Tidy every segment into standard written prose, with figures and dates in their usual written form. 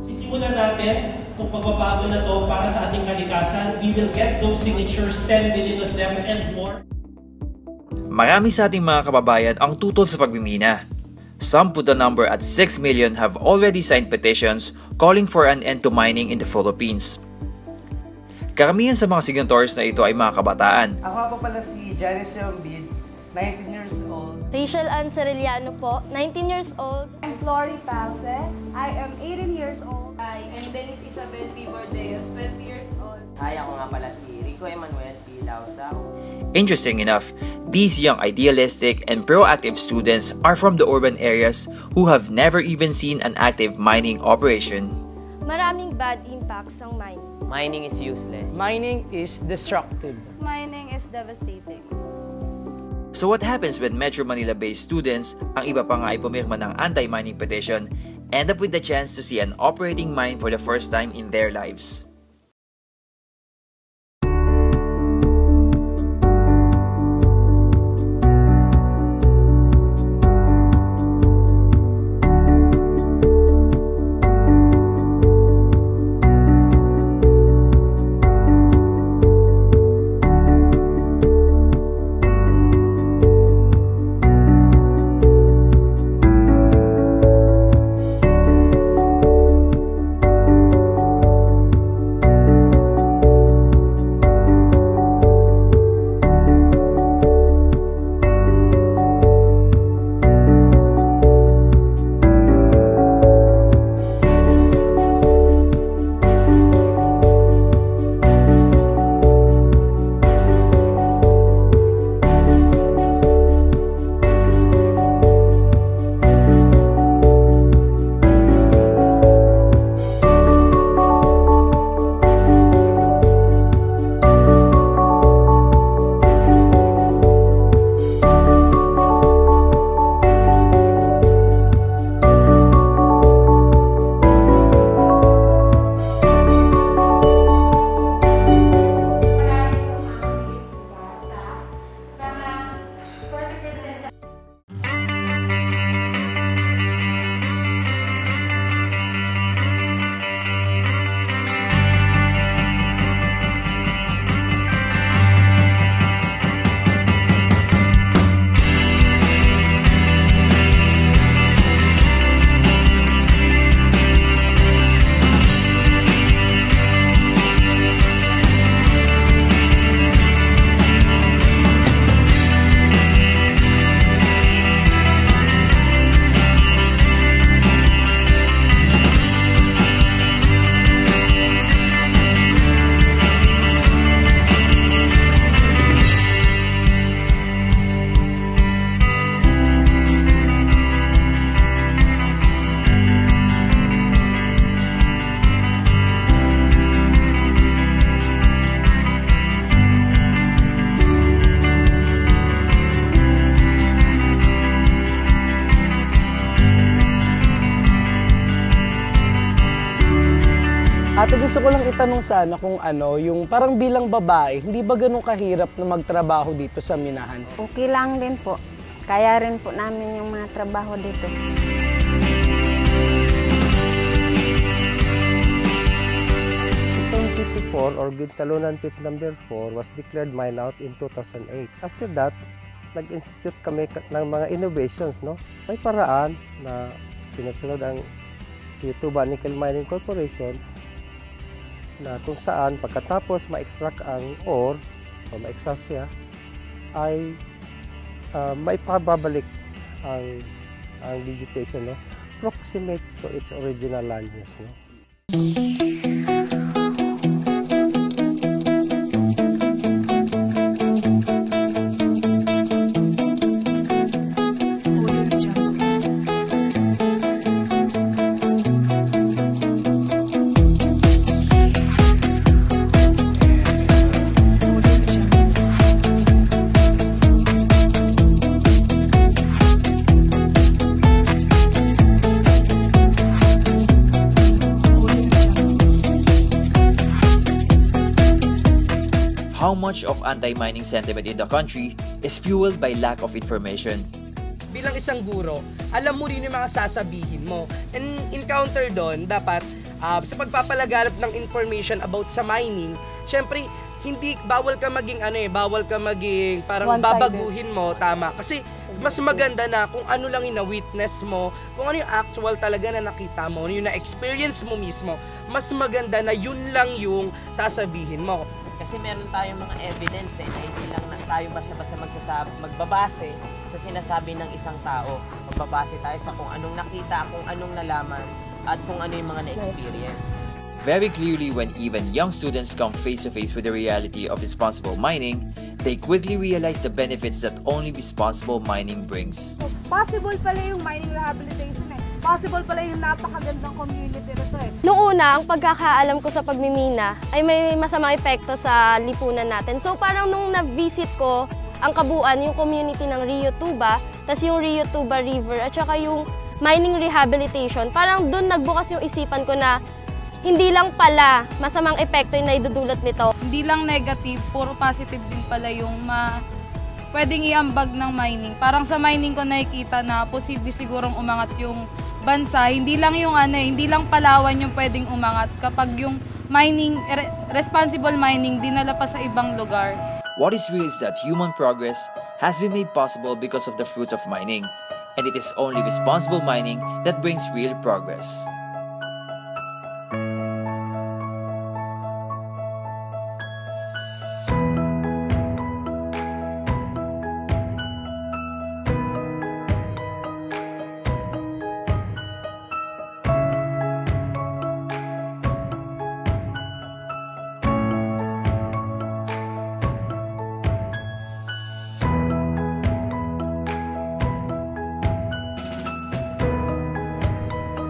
Sisimulan natin itong pagbabago na to para sa ating kalikasan. We will get those signatures, 10 million of them and more. Marami sa ating mga kababayan ang tutol sa pagmimina. Some put the number at 6 million have already signed petitions calling for an end to mining in the Philippines. Karamihan sa mga signatories na ito ay mga kabataan. Ako nga po pala si Janice Yombid, 19 years old. Rachel Ann Cerellano po, 19 years old. I'm Flory Palce. I am 18 years old. Hi, I'm Dennis Isabel P. Bordeos, 20 years old. Hi, ako nga pala si Rico Emmanuel P. Lausao. Interesting enough, these young idealistic and proactive students are from the urban areas who have never even seen an active mining operation. Maraming bad impacts ng mining. Mining is useless. Mining is destructive. Mining is devastating. So what happens when Metro Manila-based students, ang iba pa nga ay pumirma ng anti-mining petition, end up with the chance to see an operating mine for the first time in their lives? Ate, gusto ko lang itanong sana kung yung parang bilang babae, hindi ba ganun kahirap na magtrabaho dito sa minahan? Okay lang din po. Kaya rin po namin yung mga trabaho dito. Or Gintalunan Pit number 4 was declared mine out in 2008. After that, nag-institute kami ng mga innovations, no? May paraan na sinusunod ang Tuba Nickel Mining Corporation na kung saan pagkatapos ma-extract ang ore o ma-extract siya ay may pababalik ang vegetation, no? Proximate to its original land use, no? How much of anti-mining sentiment in the country is fueled by lack of information? Bilang isang guro, alam mo rin yung mga sasabihin mo. And encounter doon, dapat sa pagpapalaganap ng information about sa mining, syempre, hindi bawal ka maging parang One-sided. babaguhin mo, tama. Kasi mas maganda na kung ano lang yung na-witness mo, kung ano yung actual talaga na nakita mo, yung na-experience mo mismo, mas maganda na yun lang yung sasabihin mo. Kasi meron tayong mga evidence na hindi lang tayo basta-basta magbabase sa sinasabi ng isang tao. Magbabase tayo sa kung anong nakita, kung anong nalaman, at kung ano yung mga na-experience. Very clearly, when even young students come face-to-face with the reality of responsible mining, they quickly realize the benefits that only responsible mining brings. Possible pala yung mining rehabilitation eh. Possible pala yung napakagandang community rito eh. Noong una, ang pagkakaalam ko sa pagmimina ay may masamang epekto sa lipunan natin. So parang nung na-visit ko ang kabuuan, yung community ng Rio Tuba, tas yung Rio Tuba River, at saka yung mining rehabilitation, parang doon nagbukas yung isipan ko na hindi lang pala masamang epekto yung naidudulot nito. Hindi lang negative, puro positive din pala yung pwedeng iambag ng mining. Parang sa mining ko nakikita na posible sigurong umangat yung bansa. Hindi lang yung hindi lang Palawan yung pwedeng umangat kapag yung mining, responsible mining dinala pa sa ibang lugar. What is real is that human progress has been made possible because of the fruits of mining, and it is only responsible mining that brings real progress.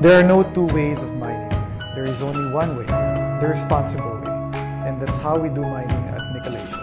There are no two ways of mining. There is only one way, the responsible way. And that's how we do mining at Nicolet.